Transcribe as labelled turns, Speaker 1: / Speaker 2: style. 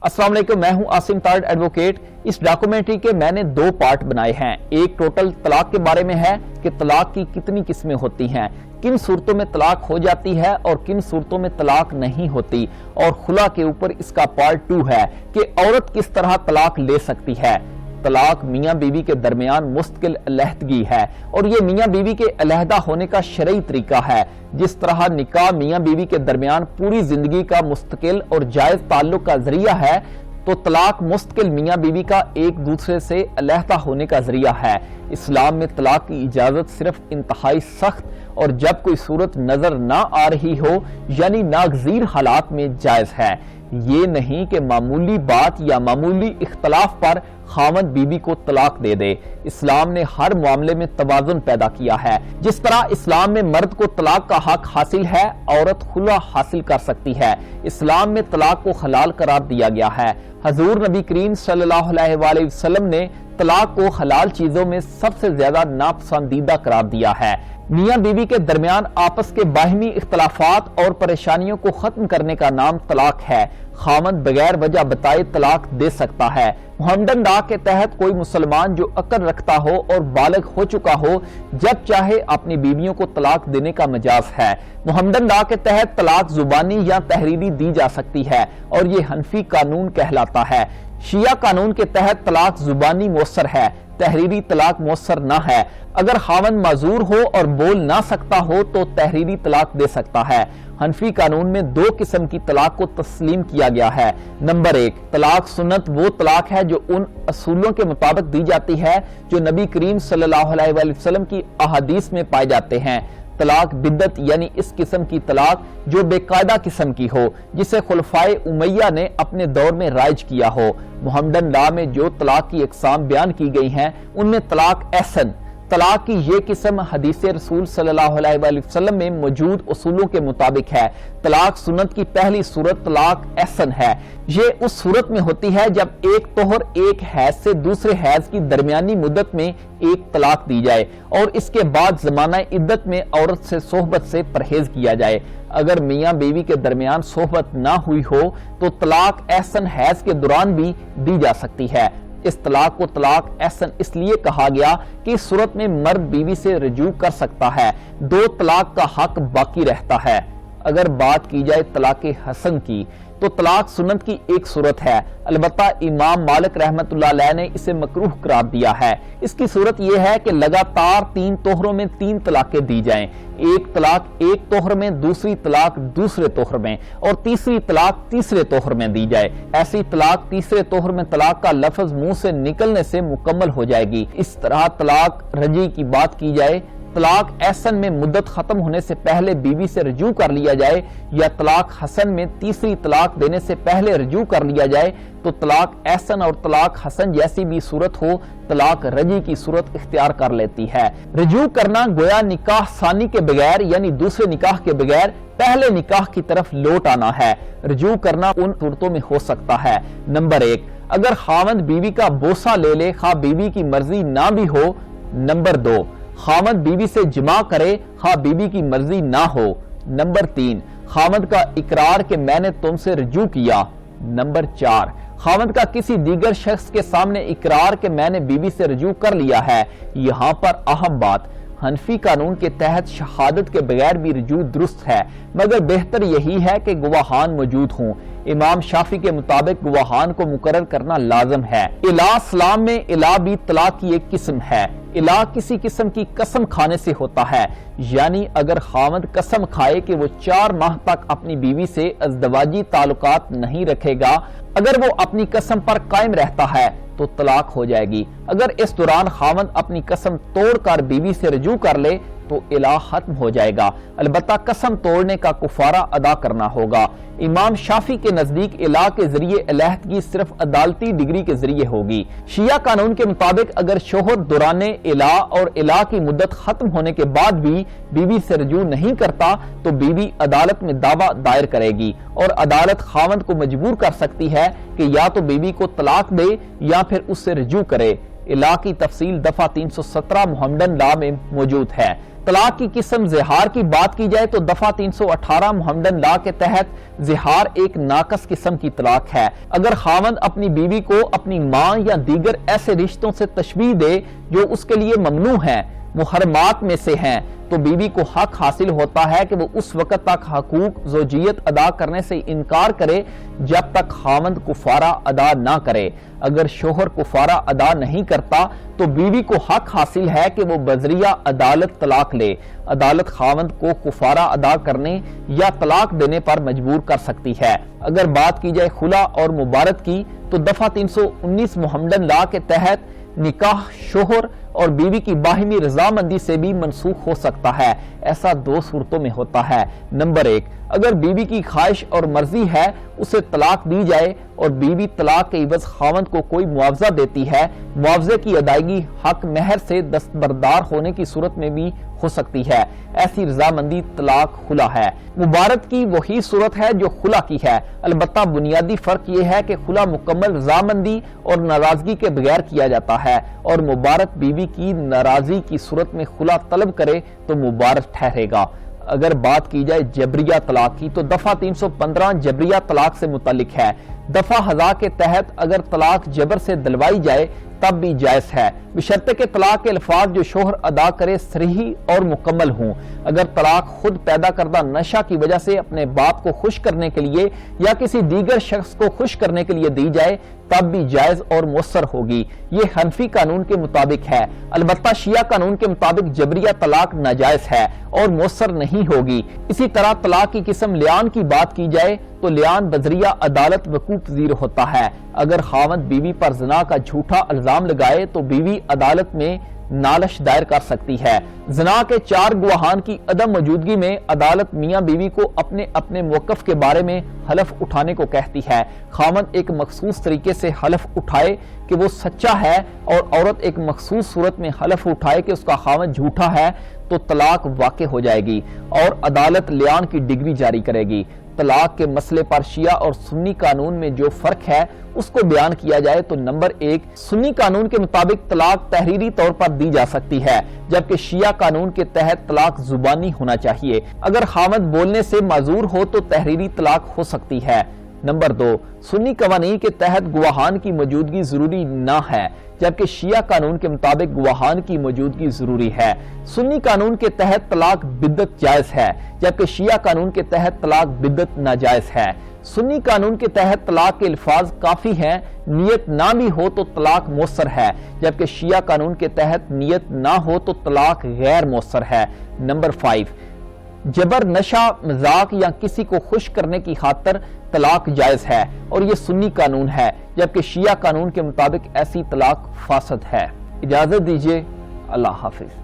Speaker 1: अस्सलाम वालेकुम, मैं हूं आसिम तारड़ एडवोकेट। इस डॉक्यूमेंट्री के मैंने 2 पार्ट बनाए हैं। एक टोटल तलाक के बारे में है कि तलाक की कितनी किस्में होती हैं, किन सूरतों में तलाक हो जाती है और किन सूरतों में तलाक नहीं होती, और खुला के ऊपर इसका पार्ट 2 है कि औरत किस तरह तलाक ले सकती है। तलाक मियाँ बीवी के दरमियान मुस्तकिल अलहदगी है और ये मियाँ बीवी के अलहदा होने का शरई तरीका है। जिस तरह निकाह मियाँ बीवी के दरमियान पूरी जिंदगी का मुस्तकिल और जायज ताल्लुक का जरिया है, तो तलाक मुस्तकिल मियाँ बीवी का एक दूसरे से अलहदा होने का जरिया है। इस्लाम में तलाक की इजाजत सिर्फ इंतहाई सख्त और जब कोई सूरत नजर ना आ रही हो यानी नागजीर हालात में जायज है। ये नहीं कि मामूली बात या मामूली इख्तलाफ पर खामद बीवी को तलाक दे दे। इस्लाम ने हर मामले में तवाज़ुन पैदा किया है। जिस तरह इस्लाम में मर्द को तलाक का हक हासिल है, औरत खुला हासिल कर सकती है। इस्लाम में तलाक को हलाल करार दिया गया है। हजूर नबी करीम सल्लल्लाहु अलैहि वसल्लम ने तलाक को हलाल चीजों में सबसे ज्यादा नापसंदीदा करार दिया है। मियाँ बीवी के दरमियान आपस के बाहिमी इख्तलाफात और परेशानियों को खत्म करने का नाम तलाक है। खामद बगैर वजह बताए तलाक दे सकता है। मुहम्मदन लॉ के तहत कोई मुसलमान जो अक्ल रखता हो और बालिग हो चुका हो, जब चाहे अपनी बीवियों को तलाक देने का मजाज है। मुहम्मदन लॉ के तहत तलाक जुबानी या तहरीरी दी जा सकती है और ये हनफी कानून कहलाता है। शिया कानून के तहत तलाक जुबानी मौसर है, तहरीरी तलाक मौसर ना है। अगर खावंद माजूर हो और बोल ना सकता हो तो तहरीरी तलाक दे सकता है। हनफी कानून में 2 किस्म की तलाक को तस्लीम किया गया है। नंबर 1, तलाक सुन्नत वो तलाक है जो उन असूलों के मुताबिक दी जाती है जो नबी करीम सल्लल्लाहु अलैहि वसल्लम की अहादीस में पाए जाते हैं। तलाक बिद्दत यानी इस किस्म की तलाक जो बेकायदा किस्म की हो, जिसे खुलफाए उमैया ने अपने दौर में राइज किया हो। मुहम्मदन लॉ में जो तलाक की अक़साम बयान की गई हैं उनमें तलाक एहसन, तलाक की ये किस्म हदीस रसूल सल्लल्लाहु अलैहि वसल्लम में मौजूद उसूलों के मुताबिक है। तलाक सुन्नत की पहली सूरत तलाक एहसन है। ये उस सूरत में होती है जब एक तोहर एक हैज से दूसरे हैज की दरमियानी मुद्दत में एक तलाक दी जाए और इसके बाद जमाना इद्दत में औरत से सोहबत से परहेज किया जाए। अगर मियाँ बीवी के दरमियान सोहबत ना हुई हो तो तलाक एहसन हैज के दौरान भी दी जा सकती है। इस तलाक को तलाक एहसन इसलिए कहा गया कि इस सूरत में मर्द बीवी से रजू कर सकता है, 2 तलाक का हक बाकी रहता है। अगर बात की जाए तलाक हसन की तो तलाक सुन्नत की एक सूरत है, अलबत्ता इमाम मालिक रहमतुल्लाह अलैह ने इसे मकरूह करार दिया है। इसकी सूरत यह है कि लगातार 3 तोहरों में 3 तलाकें दी जाएं, एक तलाक एक तोहर में, दूसरी तलाक दूसरे तोहर में और तीसरी तलाक तीसरे तोहर में दी जाए। ऐसी तलाक तीसरे तोहर में तलाक का लफ्ज मुंह से निकलने से मुकम्मल हो जाएगी। इस तरह तलाक रजी की बात की जाए, तलाक एहसन में मुद्दत खत्म होने से पहले बीवी से रजू कर लिया जाए या तलाक हसन में तीसरी तलाक देने से पहले रजू कर लिया जाए, तो तलाक एहसन और तलाक हसन जैसी भी सूरत हो तलाक रजी की सूरत इख्तियार कर लेती है। रजू करना गोया निकाह सानी के बगैर यानी दूसरे निकाह के बगैर पहले निकाह की तरफ लौट आना है। रजू करना उन सूरतों में हो सकता है। नंबर 1, अगर खावंद बीवी का बोसा ले ले खा बीवी की मर्जी ना भी हो। नंबर 2, खामद बीवी से जिमा करे खा बीवी की मर्जी ना हो। नंबर 3, खामद का इकरार कि मैंने तुमसे रजू किया। नंबर 4, खामद का किसी दीगर शख्स के सामने इकरार कि मैंने बीवी से रजू कर लिया है। यहाँ पर अहम बात, हनफी कानून के तहत शहादत के बगैर भी रजू दुरुस्त है, मगर बेहतर यही है कि गवाहान मौजूद हों। इमाम शाफी के मुताबिक गवाहान को मुकर्रर करना लाजम है। इला सलाम में इला भी तलाक की एक किस्म है। इला किसी किस्म की कसम खाने से होता है, यानी अगर खामद कसम खाए कि वो 4 माह तक अपनी बीवी से अज़दवाजी ताल्लुकात नहीं रखेगा, अगर वो अपनी कसम पर कायम रहता है तो तलाक हो जाएगी। अगर इस दौरान खामद अपनी कसम तोड़कर बीवी से रजू कर ले तो इला खत्म हो जाएगा, अलबत्ता कसम तोड़ने का कुफारा अदा करना होगा। इमाम शाफी के नजदीक इला के जरिए अलहदगी सिर्फ अदालती डिग्री के जरिए होगी। शिया कानून के मुताबिक अगर शोहर दौराने इला और इला की मुद्दत खत्म होने के बाद भी बीवी से रजू नहीं करता तो बीवी अदालत में दावा दायर करेगी और अदालत खावंद को मजबूर कर सकती है कि या तो बीवी को तलाक दे या फिर उससे रजू करे। الا کی تفصیل دفعہ 317 محمدن لا میں موجود ہے۔ طلاق کی قسم زہار کی بات کی جائے تو دفعہ 318 محمدن لا کے تحت زہار ایک ناقص قسم کی طلاق ہے۔ اگر خاوند اپنی بیوی کو اپنی ماں یا دیگر ایسے رشتوں سے تشبیہ دے جو اس کے لیے ممنوع ہیں، محرمات میں سے ہیں، تو بیوی کو حق حاصل ہوتا ہے کہ وہ اس وقت تک حقوق زوجیت ادا کرنے سے انکار کرے جب تک خاوند کفارہ ادا نہ کرے۔ اگر شوہر کفارہ ادا نہیں کرتا تو بیوی کو حق حاصل ہے کہ وہ بذریعہ عدالت طلاق لے۔ عدالت خاوند کو کفارہ ادا کرنے یا طلاق دینے پر مجبور کر سکتی ہے۔ اگر بات کی جائے خلا اور مبارت کی تو دفعہ 319 محمدن لا کے تحت نکاح شوہر اور بیوی کی باہمی رضامندی سے بھی منسوخ ہو سکتا ہے۔ ایسا دو صورتوں میں ہوتا ہے۔ نمبر 1، اگر بیوی کی خواہش اور مرضی ہے اسے طلاق دی جائے اور بیوی طلاق کے عوض خاوند کو کوئی معاوضہ دیتی ہے، معاوضے کی ادائیگی حق مہر سے دستبردار ہونے کی صورت میں بھی ہو سکتی ہے۔ ایسی رضامندی طلاق خلا ہے۔ مبارت کی وہی صورت ہے جو خلا کی ہے، البتہ بنیادی فرق یہ ہے کہ خلا مکمل رضامندی اور ناراضگی کے بغیر کیا جاتا ہے اور مبارت بیوی کی ناراضی کی صورت میں خلا طلب کرے تو مبارت ٹھہرے گا۔ اگر بات کی جائے جبریہ طلاق کی تو دفعہ 315 جبریہ طلاق سے متعلق ہے۔ دفعہ 1000 کے تحت اگر طلاق جبر سے دلوائی جائے تب بھی جائز ہے، بشرطے کہ طلاق کے الفاظ جو شوہر ادا کرے صریح اور مکمل ہوں۔ اگر طلاق خود پیدا کردہ نشہ کی وجہ سے اپنے باپ کو خوش کرنے کے لیے یا کسی دیگر شخص کو خوش کرنے کے لیے دی جائے تب بھی جائز اور مؤثر ہوگی۔ یہ حنفی قانون کے مطابق ہے، البتہ شیعہ قانون کے مطابق جبریہ طلاق ناجائز ہے اور مؤثر نہیں ہوگی۔ اسی طرح طلاق کی قسم لیان کی بات کی جائے تو لیان بذریعہ عدالت وقوع پذیر ہوتا ہے۔ اگر خاوند بیوی پر زنا کا جھوٹا الزام لگائے تو بیوی عدالت میں نالش دائر کر سکتی ہے۔ زنا کے 4 گواہان کی عدم موجودگی میں عدالت میاں بیوی کو اپنے اپنے موقف کے بارے میں حلف اٹھانے کو کہتی ہے۔ خاوند ایک مخصوص طریقے سے حلف اٹھائے کہ وہ سچا ہے اور عورت ایک مخصوص صورت میں حلف اٹھائے کہ اس کا خاوند جھوٹا ہے تو طلاق واقع ہو جائے گی اور عدالت لیان کی ڈگری جاری کرے گی۔ طلاق کے مسئلے پر شیعہ اور سنی قانون میں جو فرق ہے اس کو بیان کیا جائے تو نمبر 1، سنی قانون کے مطابق طلاق تحریری طور پر دی جا سکتی ہے، جبکہ شیعہ قانون کے تحت طلاق زبانی ہونا چاہیے۔ اگر خاوند بولنے سے معذور ہو تو تحریری طلاق ہو سکتی ہے۔ نمبر 2، سنی قوانین کے تحت گواہان کی موجودگی ضروری نہ ہے، جبکہ شیعہ قانون کے مطابق گواہان کی موجودگی ضروری ہے۔ سنی قانون کے تحت طلاق بدعت جائز ہے، جبکہ شیعہ قانون کے تحت طلاق بدعت ناجائز ہے۔ سنی قانون کے تحت طلاق کے الفاظ کافی ہیں، نیت نہ بھی ہو تو طلاق مؤثر ہے، جبکہ شیعہ قانون کے تحت نیت نہ ہو تو طلاق غیر مؤثر ہے۔ نمبر 5، جبر، نشہ، مذاق یا کسی کو خوش کرنے کی خاطر طلاق جائز ہے اور یہ سنی قانون ہے، جبکہ شیعہ قانون کے مطابق ایسی طلاق فاسد ہے۔ اجازت دیجیے، اللہ حافظ۔